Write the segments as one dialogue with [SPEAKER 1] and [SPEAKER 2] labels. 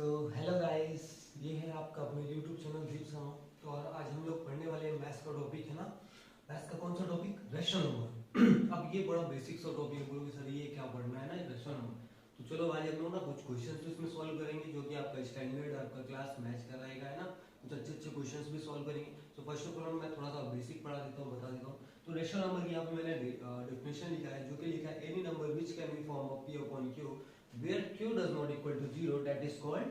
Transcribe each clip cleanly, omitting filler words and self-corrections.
[SPEAKER 1] So hello guys, ये है आपका अपने यूट्यूब चैनल दीप शर्मा। तो और आज हम लोग पढ़ने वाले मैथ्स का टॉपिक है ना। मैथ्स का कौन सा टॉपिक? Rational number. अब ये बड़ा बेसिक सा टॉपिक है, बोलोगे सर ये क्या पढ़ना है ना, रैशनल नंबर। तो चलो आज हम लोग ना कुछ क्वेश्चंस भी इसमें सॉल्व करेंगे जो कि आपका स्टैंडर्ड आपका क्लास मैच कराएगा, है ना। कुछ अच्छे अच्छे क्वेश्चंस भी सॉल्व करेंगे। तो फर्स्ट ऑफ ऑल मैं थोड़ा सा बेसिक पढ़ा देता हूँ, बता देता हूँ। तो रैशनल नंबर की यहाँ पे मैंने डेफिनेशन लिखा है, जो कि लिखा है any number which can be form of p upon q where q does not equal to 0 that is called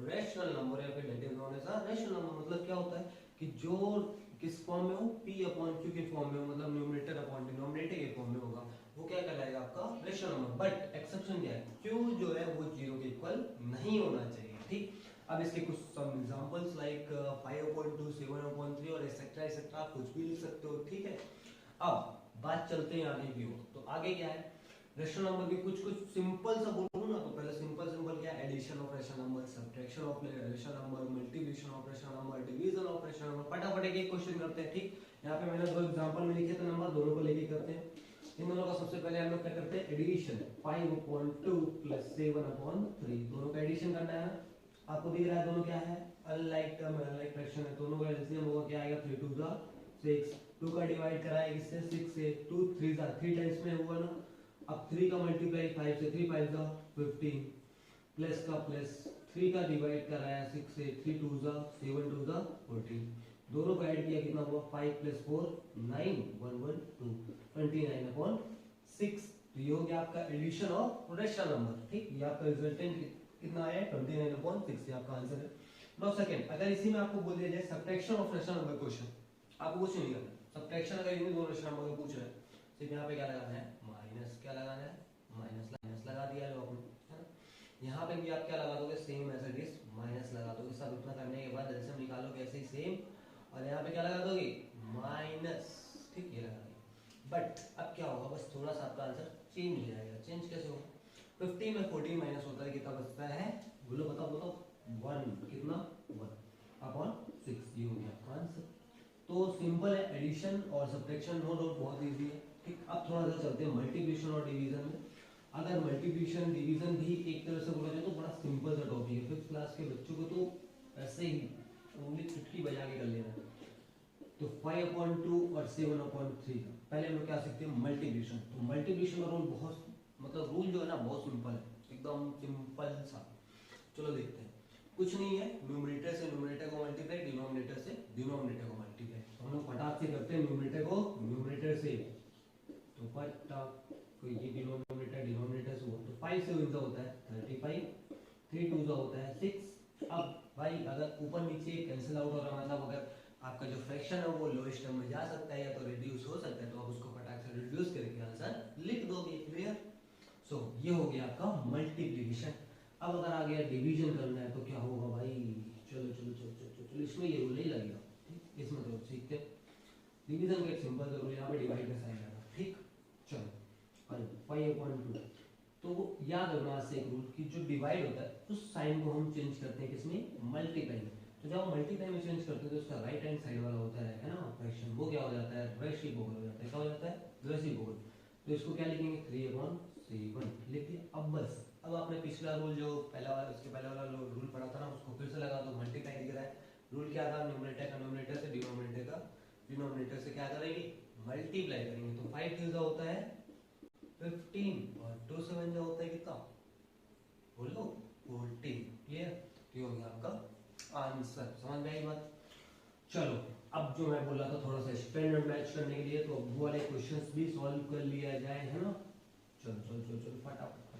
[SPEAKER 1] rational number. या फिर that is known as a rational number. मतलब क्या होता है कि जो किस फॉर्म में हो, p अपॉन q के फॉर्म में हो, मतलब न्यूमरेटर अपॉन डिनोमिनेटर के फॉर्म में होगा, वो क्या कहलाएगा आपका रैशनल नंबर। बट एक्सेप्शन क्या है, q जो है वो 0 के इक्वल नहीं होना चाहिए, ठीक। अब इसके कुछ सम एग्जांपल्स लाइक 5/2, 7/3 और एक्सेट्रा एक्सेट्रा कुछ भी लिख सकते हो, ठीक है। अब बात चलते हैं आगे की ओर। तो आगे क्या है, रैशनल नंबर के कुछ कुछ सिंपल सा बोलूं ना, तो पहले सिंपल सिंपल क्या है, addition of rational number, subtraction of rational number, multiplication of rational number, division of rational number. फटाफट एक क्वेश्चन करते हैं, ठीक। यहाँ पे मैंने दो एग्जांपल में लिखे थे नंबर, दोनों को लेके करते हैं। इन दोनों का सबसे पहले हम लोग क्या करते हैं, एडिशन। 5/2 + 7/3 दोनों का एडिशन करना है ना। आपको दिख रहा है दोनों क्या है, अनलाइक टर्म है, अनलाइक फ्रैक्शन है। दोनों का एलसीएम होगा क्या आएगा, 3 2 6। 2 का डिवाइड कराएगा इससे 6 से, 2 3 टाइम्स में हुआ ना। अब 3 का मल्टीप्लाई 5 से, 3 5 15 प्लस का प्लस, 3 का डिवाइड कराया 6 से, 3 2 7 2 14। दोनों को ऐड किया कितना हुआ, 5 + 4 9 1 1 2 29/6। तो ये हो गया आपका एडिशन ऑफ रैशनल नंबर, ठीक। ये आपका रिजल्टेंट कितना आया, 29/6। ये आपका आंसर है। नाउ सेकंड, अगर इसी में आपको बोल दिया जाए subtraction of rational number question, आपको कुछ नहीं करना। सब्ट्रैक्शन अगर इन दोनों रैशनल नंबर को पूछ रहे हैं, सिर्फ यहाँ पे क्या लगाना है, माइनस। क्या लगाना है, माइनस लगा दिया है आपने, है ना। यहाँ पे भी आप क्या लगा दोगे, same as it is minus लगा दोगे। सब इतना करने के बाद एलसीएम निकालोगे ऐसे ही सेम, और यहाँ पे क्या लगा दोगे, माइनस, ठीक। ये लगा दिया। बट अब क्या होगा, बस थोड़ा सा आपका आंसर चेंज हो जाएगा। चेंज कैसे होगा, 15 में 14 माइनस होता है, कितना बचता है, बोलो बताओ 1, कितना 1/6। ये हो गया आपका आंसर। तो सिंपल है एडिशन और सब्ट्रैक्शन, नो डाउट बहुत इजी है, ठीक। अब थोड़ा सा चलते हैं मल्टीप्लिकेशन और डिवीजन में। अगर मल्टीप्लिकेशन डिवीजन भी एक तरह से बोला जाए तो बड़ा सिंपल सा टॉपिक है। 5th क्लास के बच्चों को तो ऐसे ही उंगली चुटकी बजा के कर लेना है। तो 5/2 और 7/3 पहले हम लोग क्या सीखते हैं, मल्टीप्लिकेशन। तो मल्टीप्लिकेशन का रूल बहुत, मतलब रूल जो है ना बहुत सिंपल है, एकदम सिंपल सा। चलो देखते हैं। कुछ नहीं है, न्यूमरेटर से न्यूमरेटर को मल्टीप्लाई, डिनोमिनेटर से डिनोमिनेटर को मल्टीप्लाई। तो हम लोग फटाक से करते हैं न्यूमरेटर को न्यूमरेटर से। तो फटाक को ये डिनोमिनेटर डिनोमिनेटर से हुआ, तो 5 से 1 होता है 35, 3 2 होता है 6। अब भाई अगर ऊपर नीचे कैंसिल आउट हो रहा है, मतलब अगर आपका जो फ्रैक्शन है वो लोएस्ट टर्म में जा सकता है या तो रिड्यूस हो सकता है, तो आप उसको फटाक से रिड्यूस करके आंसर लिख दोगे। क्लियर। सो ये हो गया आपका मल्टीप्लिकेशन। अब अगर आ गया डिवीजन करना है तो क्या होगा भाई, चलो चलो चलो चलो चलो, चलो इसमें ये रूल नहीं लगेगा, ठीक। इसमें तो सीखते डिवीजन का एक सिंपल सा रूल, यहाँ पे डिवाइड का साइन आएगा, ठीक। चलो और 5/2 तो याद रखना से एक रूल कि जो डिवाइड होता है उस साइन को हम चेंज करते हैं किसमें, मल्टीप्लाई में। तो जब हम मल्टीप्लाई में चेंज करते हैं तो उसका राइट हैंड साइड वाला होता है ना फ्रैक्शन, वो क्या हो जाता है, रेसिप्रोकल हो जाता है। क्या हो जाता है, रेसिप्रोकल। तो इसको क्या लिखेंगे, 3/7 लिख दिया। अब बस, अब आपने पिछला रूल जो पहला वाला, उसके पहले वाला रूल पढ़ा था ना, उसको फिर से लगा दो। मल्टीप्लाई दिख रहा है, रूल क्या था, न्यूमरेटर का न्यूमरेटर से, डिनोमिनेटर का डिनोमिनेटर से क्या करेंगे, मल्टीप्लाई करेंगे। तो 5 3 होता है 15 और 2 7 होता है कितना, बोलो 14। क्लियर। ये हो गया आपका आंसर। समझ में आई बात। चलो अब जो मैं बोला था थोड़ा सा स्टैंडर्ड मैच करने के लिए, तो वो वाले क्वेश्चंस भी सॉल्व कर लिया जाए, है ना। चलो चलो चलो चलो फटाफट।